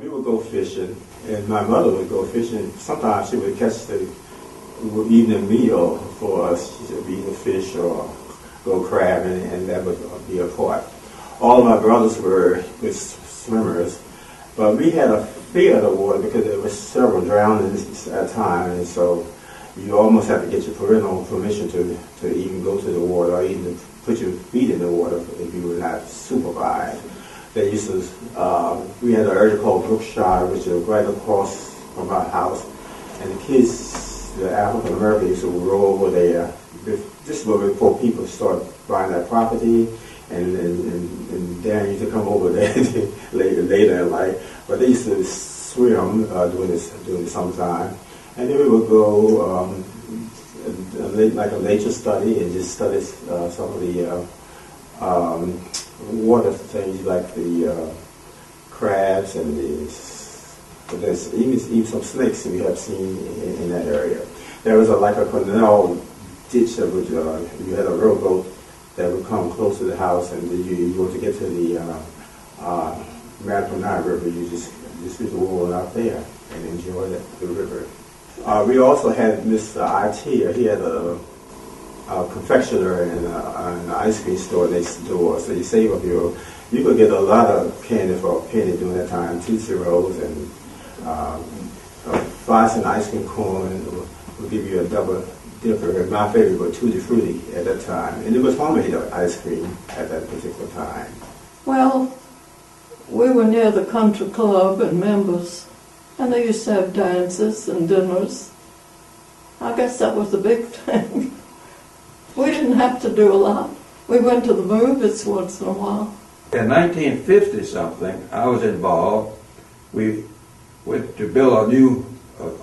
we would go fishing, and my mother would go fishing. Sometimes she would catch the evening meal for us. She would eat a fish or go crabbing, and that would be a part. All of my brothers were good swimmers, but we had a fear of the water because there were several drownings at a time, and so you almost have to get your parental permission to even go to the water or even to put your feet in the water if you were not supervised. They used to, we had an area called Brookshire, which is right across from our house, and the kids, the African Americans, used to roll over there. This was before people started buying that property, and Dan used to come over there later in life. But they used to swim during the summertime, and then we would go like a nature study and just study some of the water things like the crabs and even some snakes we have seen in that area. There was like a canal ditch that would you had a rowboat that would come close to the house, and you were to get to the Mackinac River. You just used to roll out there and enjoy the river. We also had Mr. IT. He had a confectioner and an ice cream store next door. So you save up you could get a lot of candy for a penny during that time. Tootsie Rolls and 5-cent ice cream cone would give you a double dipper. My favorite was Tutti Frutti at that time. And it was homemade ice cream at that particular time. Well, we were near the country club and members, and they used to have dances and dinners. I guess that was the big thing. We didn't have to do a lot. We went to the movies once in a while. In 1950-something, I was involved. We went to build a new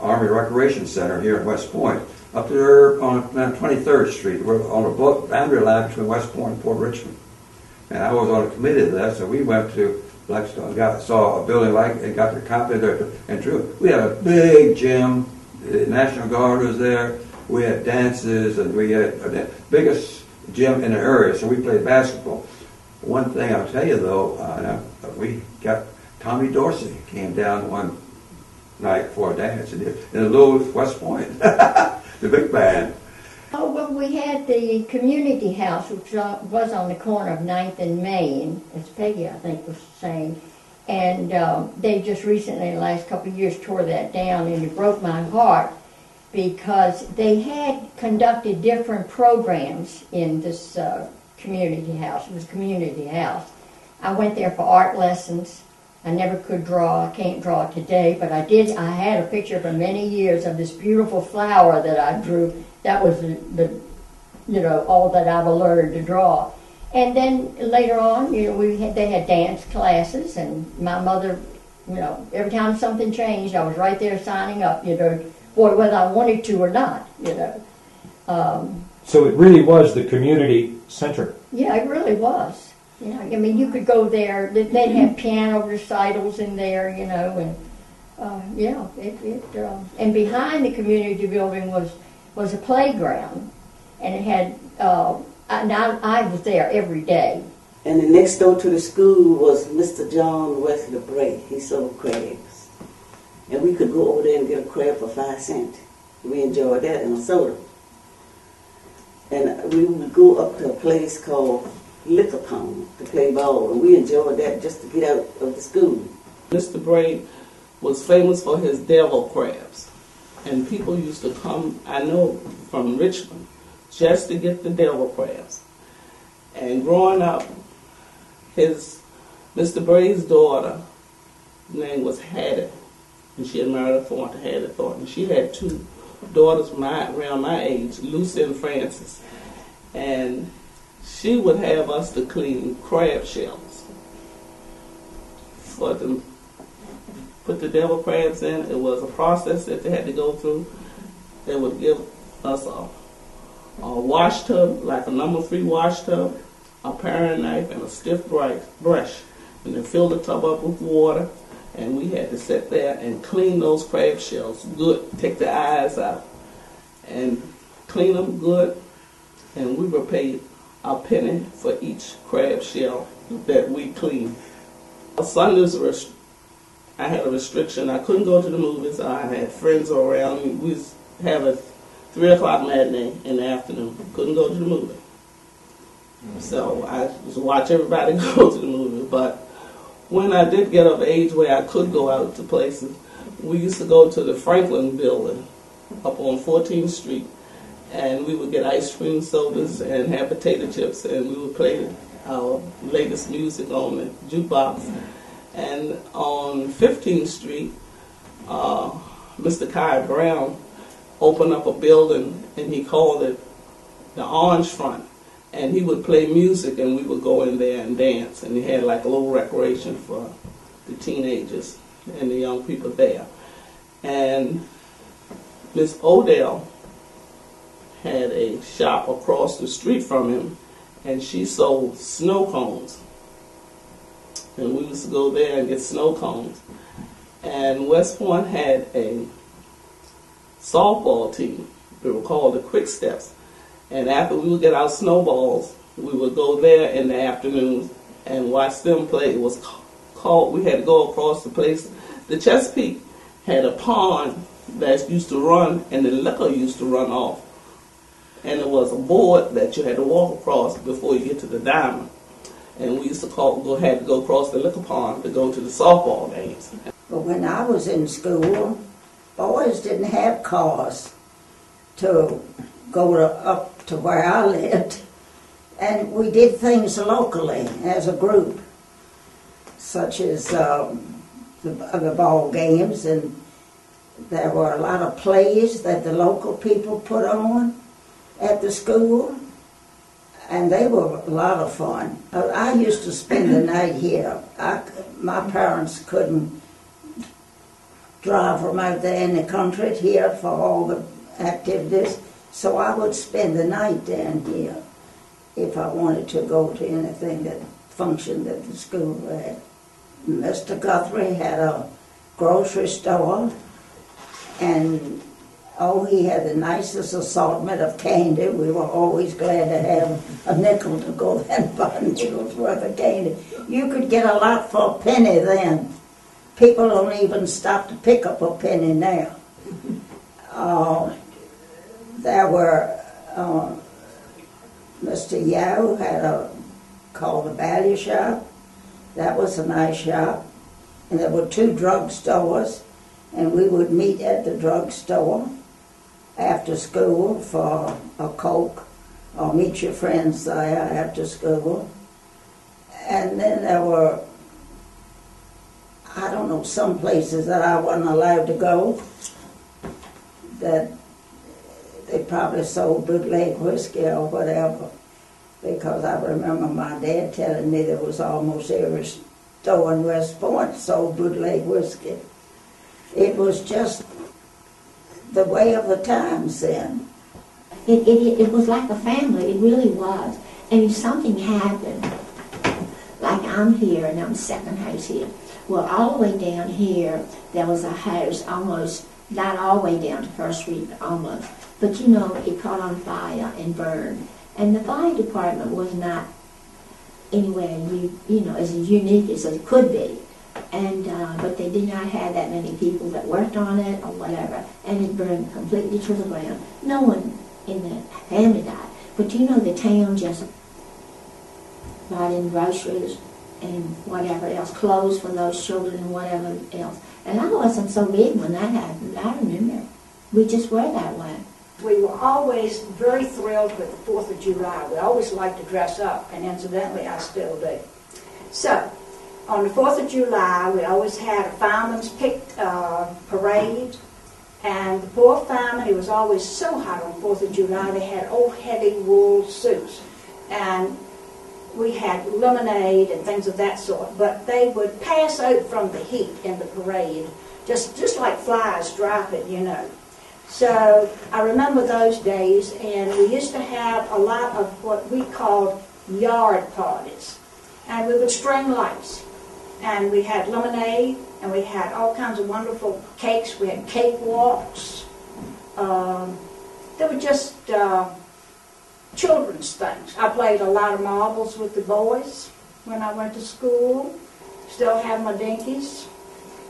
Army Recreation Center here in West Point, up there on 23rd Street. We're on the boundary line between West Point and Port Richmond. And I was on a committee of that, so we went to Blackstone, saw a building like and got the copy there and drew. We had a big gym. The National Guard was there. We had dances, and we had the biggest gym in the area, so we played basketball. One thing I'll tell you, though, we got Tommy Dorsey came down one night for a dance in the little West Point, the big band. Oh, well, we had the community house, which was on the corner of 9th and Main, as Peggy, I think, was saying. And they just recently, in the last couple of years, tore that down, and it broke my heart because they had conducted different programs in this community house. It was a community house. I went there for art lessons. I never could draw. I can't draw today, but I did. I had a picture for many years of this beautiful flower that I drew. That was all that I've learned to draw. And then later on, they had dance classes, and my mother, every time something changed, I was right there signing up, whether I wanted to or not, So it really was the community center. Yeah, it really was. You could go there. They'd have piano recitals in there, and and behind the community building was a playground, and it had. I was there every day. And the next door to the school was Mr. John Wesley Bray. He sold crabs, and we could go over there and get a crab for 5 cents. We enjoyed that and a soda. And we would go up to a place called Liquor Pond to play ball, and we enjoyed that just to get out of the school. Mr. Bray was famous for his devil crabs, and people used to come, I know, from Richmond just to get the devil crabs. And growing up, Mr. Bray's daughter, name was Hattie, and she had married a Thornton, Hattie Thornton. She had 2 daughters around my age, Lucy and Frances, and she would have us to clean crab shells for them. Put the devil crabs in. It was a process that they had to go through. They would give us a wash tub, like a number 3 wash tub, a paring knife, and a stiff brush. And then fill the tub up with water, and we had to sit there and clean those crab shells good, take the eyes out, and clean them good, and we were paid a penny for each crab shell that we cleaned. Sundays were I had a restriction. I couldn't go to the movies. I had friends around me. We was have a 3 o'clock matinee in the afternoon. Couldn't go to the movie. So I just watch everybody go to the movie. But when I did get of age where I could go out to places, we used to go to the Franklin building up on 14th Street, and we would get ice cream sodas and have potato chips, and we would play our latest music on the jukebox. And on 15th Street, Mr. Kai Brown opened up a building, and he called it the Orange Front. And he would play music, and we would go in there and dance. And he had like a little recreation for the teenagers and the young people there. And Miss Odell had a shop across the street from him, and she sold snow cones. And we used to go there and get snow cones. And West Point had a softball team. They were called the Quick Steps. And after we would get our snowballs, we would go there in the afternoons and watch them play. It was called, we had to go across the place. The Chesapeake had a pond that used to run, and the liquor used to run off. And there was a board that you had to walk across before you get to the diamond. And we used to had to go across the liquor pond to go to the softball games. But when I was in school, boys didn't have cars to go up to where I lived, and we did things locally as a group, such as the ball games, and there were a lot of plays that the local people put on at the school, and they were a lot of fun. I used to spend the night here. My parents couldn't drive from out there in the country here for all the activities, so I would spend the night down here if I wanted to go to anything that functioned at the school had. Mr. Guthrie had a grocery store, and he had the nicest assortment of candy. We were always glad to have a nickel to go and buy a nickel's worth of candy. You could get a lot for a penny then. People don't even stop to pick up a penny now. There were, Mr. Yao had called the Value Shop. That was a nice shop. And there were 2 drugstores, and we would meet at the drugstore after school for a Coke, or meet your friends there after school. And then there were, I don't know, some places that I wasn't allowed to go, that they probably sold bootleg whiskey or whatever, because I remember my dad telling me there was almost every store in West Point sold bootleg whiskey. It was just the way of the times then. It was like a family, it really was. And if something happened, like I'm here and I'm second house here, well, all the way down here, there was a house almost, not all the way down to First Street, but almost. But you know, it caught on fire and burned. And the fire department was not anywhere, as unique as it could be. And but they did not have that many people that worked on it or whatever. And it burned completely to the ground. No one in the family died. But the town just brought in groceries and whatever else, clothes for those children and whatever else. And I wasn't so big when that happened. I remember. We just were that way. We were always very thrilled with the 4th of July. We always liked to dress up, and incidentally, I still do. So, on the 4th of July, we always had a fireman's parade, and the poor firemen, it was always so hot on the 4th of July, they had old heavy wool suits, and we had lemonade and things of that sort, but they would pass out from the heat in the parade, just like flies dropping, So I remember those days, and we used to have a lot of what we called yard parties. And we would string lights. And we had lemonade, and we had all kinds of wonderful cakes. We had cake walks. They were just children's things. I played a lot of marbles with the boys when I went to school. Still have my dinkies.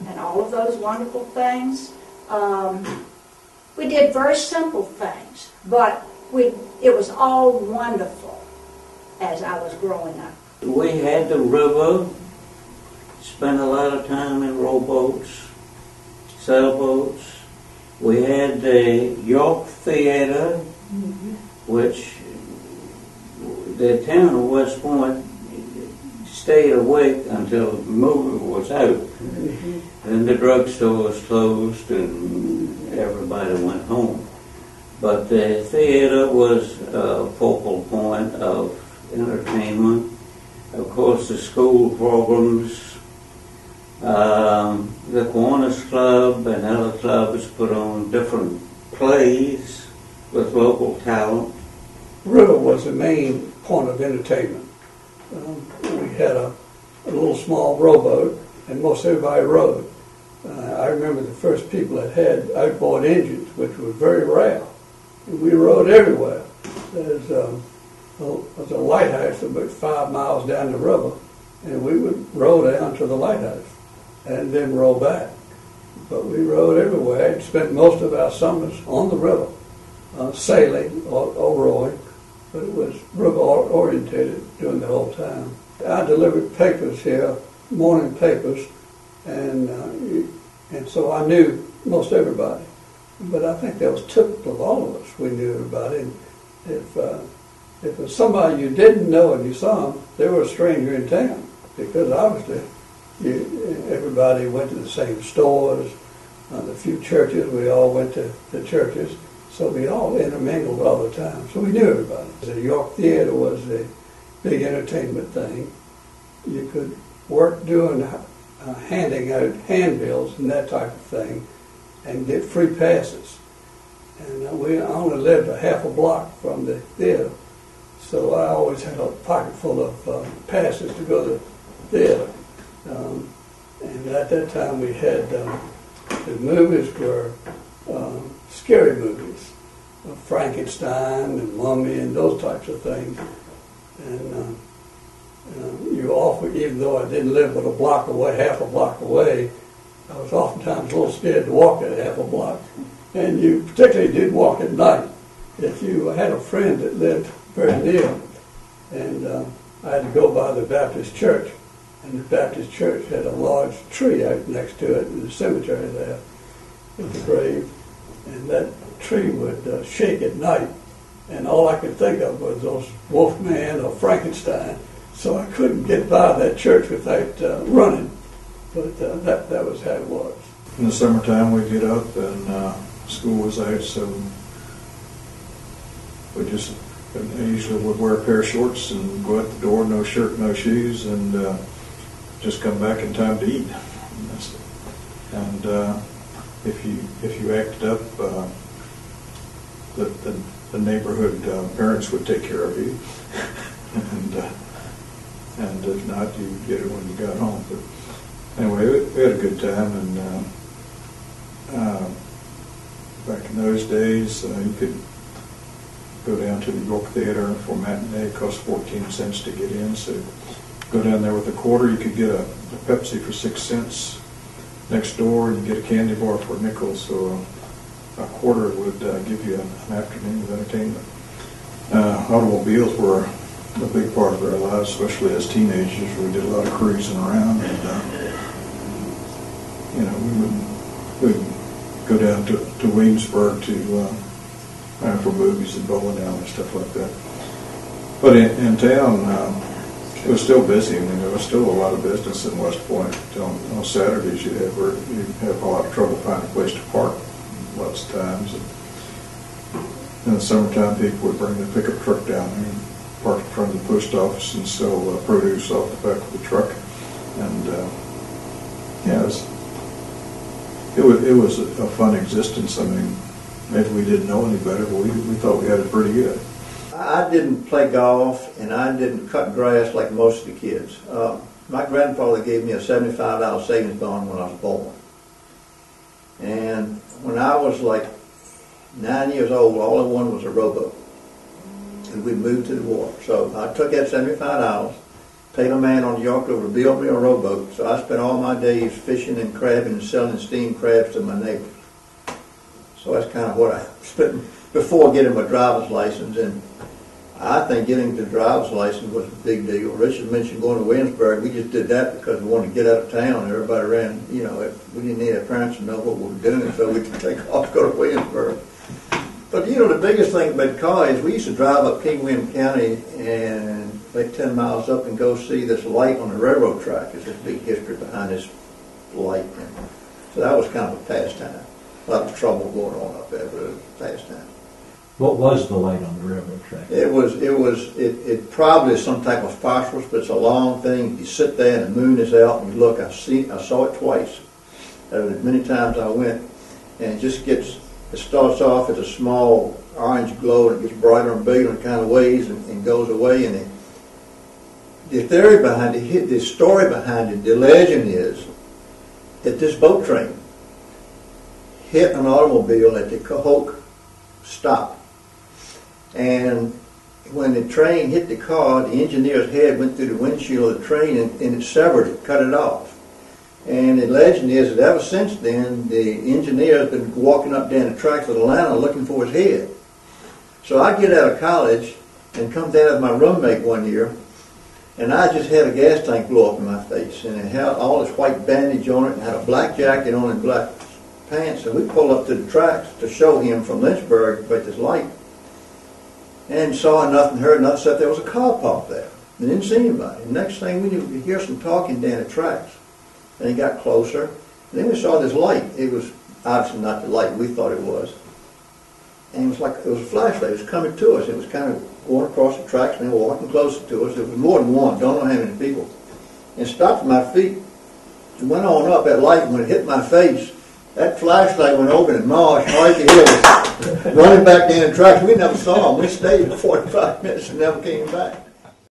and all of those wonderful things. We did very simple things, but it was all wonderful as I was growing up. We had the river, spent a lot of time in rowboats, sailboats. We had the York Theater, which the town of West Point stayed awake until the movie was out. Then the drugstore was closed and everybody went home. But the theater was a focal point of entertainment. Of course, the school programs, the Kiwanis Club and other clubs put on different plays with local talent. River was the main point of entertainment. We had a little small rowboat, and most everybody rowed. I remember the first people that had outboard engines, which was very rare. And we rowed everywhere. There's a lighthouse about 5 miles down the river, and we would row down to the lighthouse and then row back. But we rowed everywhere and spent most of our summers on the river, sailing or rowing, but it was river-orientated during the whole time. I delivered papers here, morning papers, and so I knew most everybody. But I think that was typical of all of us. We knew everybody. And if it was somebody you didn't know and you saw them, they were a stranger in town, because obviously everybody went to the same stores. The few churches, we all went to the churches, so we all intermingled all the time. So we knew everybody. The York Theater was a big entertainment thing. You could work doing handing out handbills and that type of thing, and get free passes. And we only lived a half a block from the theater, so I always had a pocket full of passes to go to the theater. And at that time we had, the movies were scary movies, Frankenstein and Mummy and those types of things. And you often, even though I didn't live but a block away, half a block away, I was oftentimes a little scared to walk that half a block. And you particularly did walk at night. If you had a friend that lived very near, and I had to go by the Baptist church, and the Baptist church had a large tree out next to it in the cemetery there with the grave, and that tree would shake at night, and all I could think of was those Wolfman or Frankenstein, so I couldn't get by that church without running. But that was how it was. In the summertime, we'd get up and school was out, so we usually would wear a pair of shorts and go out the door, no shirt, no shoes, and just come back in time to eat. And if you acted up, the neighborhood parents would take care of you, and if not, you'd get it when you got home. But anyway, we had a good time, and back in those days, you could go down to the York Theater for matinee. It cost 14 cents to get in, so go down there with a quarter. You could get a Pepsi for 6 cents. Next door, you get a candy bar for a nickel, so a quarter would give you an afternoon of entertainment. Automobiles were a big part of our lives, especially as teenagers. We did a lot of cruising around, and we would go down to Williamsburg for movies and bowling alley and stuff like that. But in town, it was still busy. I mean, there was still a lot of business in West Point. On Saturdays, you'd have a lot of trouble finding a place to park lots of times. And in the summertime, people would bring the pickup truck down there and park in front of the post office and sell produce off the back of the truck. And it was a fun existence. I mean, maybe we didn't know any better, but we thought we had it pretty good. I didn't play golf, and I didn't cut grass like most of the kids. My grandfather gave me a $75 savings bond when I was born. And when I was like 9 years old, all I wanted was a rowboat. And we moved to the water. So I took that $75, paid a man on the York River to build me a rowboat. So I spent all my days fishing and crabbing and selling steamed crabs to my neighbors. So that's kind of what I spent before getting my driver's license. And I think getting the driver's license was a big deal. Richard mentioned going to Williamsburg. We just did that because we wanted to get out of town. Everybody ran, you know, we didn't need our parents to know what we were doing, so we could take off to go to Williamsburg. But, you know, the biggest thing about the car is we used to drive up King William County and like 10 miles up and go see this light on the railroad track. There's this big history behind this light. And so that was kind of a pastime. A lot of trouble going on up there, but it was a pastime. What was the light on the railroad track? It probably is some type of phosphorus, but it's a long thing. You sit there and the moon is out and you look. I saw it twice. Many times I went, and it starts off as a small orange glow and it gets brighter and bigger and kind of waves and goes away. And the theory behind it, the story behind it, the legend is that this boat train hit an automobile at the Cahoke stop. And when the train hit the car, the engineer's head went through the windshield of the train and it severed it, cut it off. And the legend is that ever since then, the engineer has been walking up down the tracks of Atlanta looking for his head. So I get out of college and come down with my roommate one year, and I just had a gas tank blow up in my face, and it had all this white bandage on it, and had a black jacket on and black pants, and we pulled up to the tracks to show him from Lynchburg about this light. And saw nothing, heard nothing, except there was a car parked there. We didn't see anybody. The next thing we knew, we hear some talking down the tracks. And he got closer. And then we saw this light. It was obviously not the light we thought it was. And it was a flashlight. It was coming to us. It was kind of going across the tracks and then walking closer to us. It was more than one. Don't know how many people. And it stopped at my feet. It went on up that light. When it hit my face, that flashlight went open and Marsh, all you could hear was running back down the tracks. We never saw him. We stayed for 45 minutes and never came back.